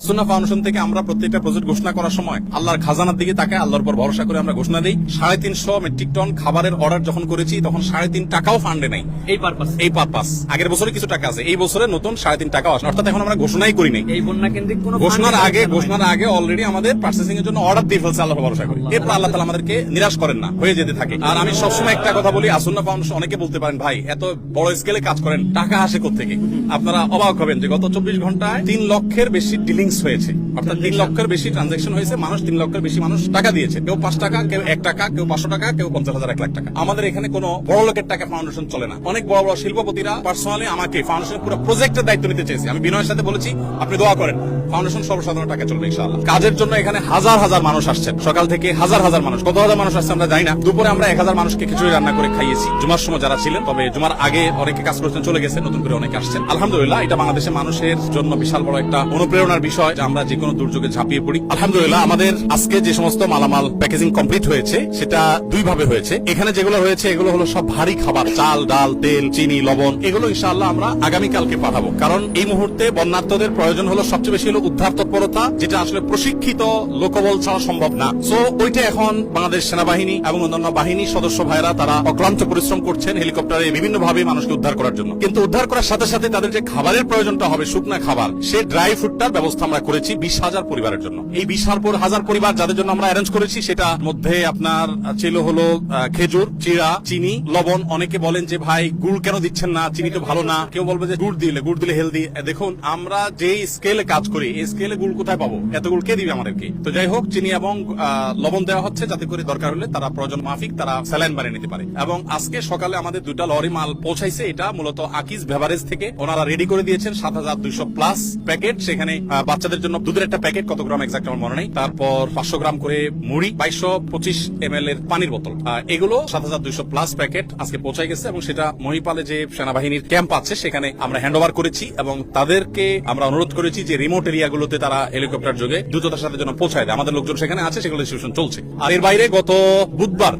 সুন্নাহ foundation থেকে আমরা প্রত্যেকটা প্রজেক্ট ঘোষণা করার সময় আল্লাহর খাজানার দিকে তাকায়, আল্লাহর উপর ভরসা করে আমরা ঘোষণা দিই। 350 মেট্রিক টন খাবারের অর্ডার যখন করেছি তখন 3.5 টাকাও ফান্ডে নাই। এই পারপাস আগের বছরে কিছু টাকা আছে, এই বছরে নতুন 3.5 টাকাও আসে, অর্থাৎ এখন আমরা ঘোষণাই করি নাই। এই বন্যা কেন্দ্রিক কোনো ঘোষণার আগে অলরেডি আমাদের পার্চেসিং এর জন্য অর্ডার দিয়ে ফেলছে, আল্লাহর ভরসা করি। এরপর আল্লাহ তাআলা আমাদেরকে নিরাশ করেন না, হয়ে যেতে থাকে। আর আমি সবসময় একটা কথা বলি, আসুন্নাহ ফাউন্ডেশন, অনেকে বলতে পারেন ভাই এত বড় স্কেলে কাজ করেন, টাকা আসে কোত্থেকে? আপনারা অবাক হবেন যে গত 24 ঘন্টায় 3 লক্ষের বেশি ডিলিংস হয়েছে, অর্থাৎ 3 লক্ষের বেশি ট্রানজাকশন হয়েছে। মানুষ 3 লক্ষের বেশি মানুষ টাকা দিয়েছে, কেউ 5 টাকা, কেউ 1 টাকা, কেউ 500 টাকা, কেউ 50,000, 1 লাখ টাকা। আমাদের এখানে কোনো বড় লোকের টাকা ফাউন্ডেশন চলে না। অনেক বড় বড় শিল্পপতিরা পার্সোনালি আমাকে ফাউন্ডেশনের পুরো প্রজেক্টের দায়িত্ব নিতে চেয়েছে। আমি বিনয়ের সাথে বলেছি আপনি দোয়া করেন, ফাউন্ডেশন সর্বসাধারণ টাকা চলবে ইনশাআল্লাহ। কাজের জন্য এখানে হাজার হাজার মানুষ আসছেন, সকাল থেকে হাজার হাজার মানুষ, কত হাজার মানুষ আসছে আমরা জানি না। দুপুরে আমরা 1000 মানুষকে খিচুড়ি রান্না করে খাইয়েছি, জুমার সময় যারা ছিলেন। তবে জুমার আগে অনেকে কাজ করছেন, চলে গেছে, নতুন করে অনেকে আসছেন। আলহামদুলিল্লাহ, এটা বাংলাদেশের মানুষের জন্য বিশাল বড় একটা অনুপ্রেরণার বিষয় যে আমরা যে কোনো দুর্যোগে ঝাঁপিয়ে পড়ি। আলহামদুলিল্লাহ, আমাদের আজকে যে সমস্ত মালামাল প্যাকেজিং কমপ্লিট হয়েছে সেটা দুই ভাবে হয়েছে। এখানে যেগুলো হয়েছে এগুলো হলো সব ভারী খাবার, চাল, ডাল, তেল, চিনি, লবণ, এগুলো ইনশাআল্লাহ আমরা আগামীকালকে পাঠাবো। কারণ এই মুহূর্তে বন্যার্তদের প্রয়োজন হলো সবচেয়ে বেশি হলো উদ্ধার তৎপরতা, যেটা আসলে প্রশিক্ষিত লোকবল ছাড়া সম্ভব না। সো ওইটা এখন বাংলাদেশ সেনাবাহিনী এবং অন্যান্য বাহিনী সদস্য ভাইরা তারা অক্লান্ত পরিশ্রম করছেন হেলিকপ্টারে বিভিন্ন ভাবে মানুষকে উদ্ধার করার জন্য। কিন্তু উদ্ধার করার সাথে সাথে তাদের যে খাবারের প্রয়োজনটা হবে, শুকনা খাবার, সে ড্রাই ফুডটার ব্যবস্থা আমরা করেছি 20,000 পরিবারের জন্য। এই 20,000 পরিবার যাদের জন্য আমরা অ্যারেঞ্জ করেছি, সেটার মধ্যে আপনার ছিল হলো খেজুর, চিড়া, চিনি, লবণ। অনেকে বলেন যে ভাই গুড় কেন দিচ্ছেন না, চিনি তো ভালো না। কেউ বলবে যে গুড় দিলে হেলদি। দেখুন, আমরা যে স্কেলে কাজ করি, এই স্কেলে গুড় কোথায় পাবো? এত গুড় কে দিবে আমাদেরকে? তো যাই হোক, চিনি এবং লবণ দেওয়া হচ্ছে যাতে করে দরকার হলে তারা প্রয়োজন মাফিক তারা স্যালাইন বানিয়ে নিতে পারে। এবং আজকে সকালে আমাদের 2টা লরি মাল পৌঁছাইছে। এটা মূলত আকিজ বেভারেজ থেকে ওনারা রেডি করে দিয়েছেন 7200 প্লাস প্যাকেট। সেখানে বাচ্চাদের জন্য দুধের একটা প্যাকেট, কত গ্রাম এক্সাক্ট আমার মনে নেই, তারপর 500 গ্রাম করে মুড়ি, 2225 ml এর পানির বোতল, এগুলো 7200 প্লাস প্যাকেট আজকে পৌঁছাই গেছে। এবং সেটা মহিপালে যে সেনাবাহিনীর ক্যাম্প আছে সেখানে আমরা হ্যান্ড ওভার করেছি এবং তাদেরকে আমরা অনুরোধ করেছি যে রিমোট এরিয়াগুলোতে তারা হেলিকপ্টার যোগে দ্রুততার সাথে যেন পৌঁছায় দেয়। আমাদের লোকজন সেখানে আছে, সেগুলো ডিস্ট্রিবিউশন চলছে। আর এর বাইরে গত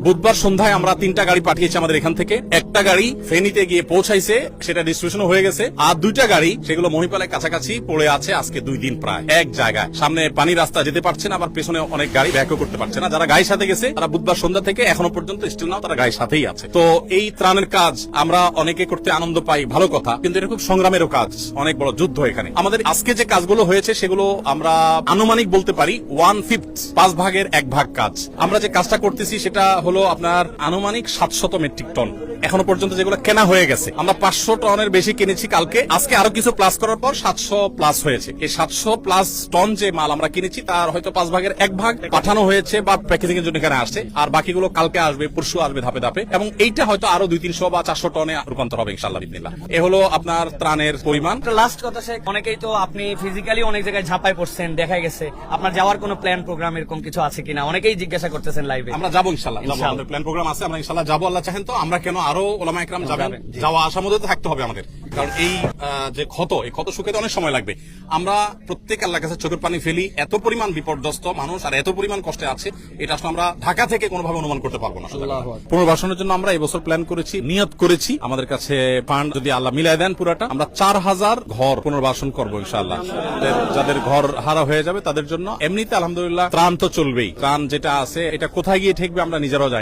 বুধবার সন্ধ্যায় আমরা 3টা গাড়ি পাঠিয়েছি আমাদের এখান থেকে। একটা গাড়ি ফেনীতে গিয়ে পৌঁছাইছে, সেটা ডিস্ট্রিবিউশন হয়ে গেছে। আর 2টা গাড়ি সেগুলো মহিপালের কাছাকাছি পড়ে আছে আজকে 2 দিন প্রায় এক জায়গায়। সামনে পানি রাস্তা যেতে পারছে না, আবার পেছনে অনেক গাড়ি ব্যাকও করতে পারছে না। যারা গাড়ির সাথে গেছে তারা বুধবার সন্ধ্যা থেকে এখনো পর্যন্ত স্টিল নাও তারা গাড়ির সাথেই আছে। তো এই ত্রাণের কাজ আমরা অনেকে করতে আনন্দ পাই, ভালো কথা, কিন্তু এটা খুব সংগ্রামেরও কাজ, অনেক বড় যুদ্ধ এখানে। আমাদের আজকে যে কাজগুলো হয়েছে সেগুলো আমরা আনুমানিক বলতে পারি 1/5, 5 ভাগের 1 ভাগ কাজ। আমরা যে কাজটা করতেছি সেটা হলো আপনার আনুমানিক 700 মেট্রিক টন এখনো পর্যন্ত যেগুলো কেনা হয়ে গেছে। আমরা 500 টনের বেশি কিনেছি কালকে, আজকে আরো কিছু প্লাস করার পর 700 প্লাস হয়েছে। এই 700 প্লাস টন যে মাল আমরা কিনেছি তার হয়তো 5 ভাগের 1 ভাগ পাঠানো হয়েছে বা প্যাকেজিং এর জন্য এখানে আসছে, আর বাকিগুলো কালকে আসবে, পরশু আসবে ধাপে ধাপে। এবং এইটা হয়তো আরো 200-300 বা 400 টনে রূপান্তর হবে ইনশাআল্লাহ বিসমিল্লাহ। এ হলো আপনার ত্রাণের পরিমাণ। লাস্ট কথা, অনেকেই তো আপনি ফিজিক্যালি অনেক জায়গায় ঝাঁপাই পড়ছেন, দেখা গেছে আপনার যাওয়ার কোনো প্ল্যান প্রোগ্রাম এরকম কিছু আছে কিনা, অনেকেই জিজ্ঞাসা করতেছেন লাইভে। আমরা যাবো ইনশাআল্লাহ, আমাদের প্ল্যান প্রোগ্রাম আছে, আমরা ইনশাআল্লাহ যাবো। আল্লাহ চাহেন তো আমরা কেন, আরো ওলামা একরাম যাবেন, যাওয়া আসার মধ্যে থাকতে হবে আমাদের। কারণ এই যে এই ক্ষত শুকাতে অনেক সময় লাগবে। আমরা প্রত্যেক আল্লাহর কাছে চোখের পানি ফেলি, এত পরিমাণ বিপর্যস্ত মানুষ আর এত পরিমাণ কষ্টে আছে, এটা আসলে আমরা ঢাকা থেকে কোনোভাবে অনুমান করতে পারবো না। পুনর্বাসনের জন্য আমরা এবছর প্ল্যান করেছি, নিয়ত করেছি, আমাদের কাছে ফান্ড যদি আল্লাহ মিলাই দেন পুরাটা, আমরা 4000 ঘর পুনর্বাসন করবো ইনশাআল্লাহ। যাদের ঘর হারা হয়ে যাবে তাদের জন্য। এমনিতে আলহামদুলিল্লাহ ত্রাণ তো চলবেই, ত্রাণ যেটা আছে এটা কোথায় গিয়ে ঠেকবে আমরা নিজেরাও জানি না।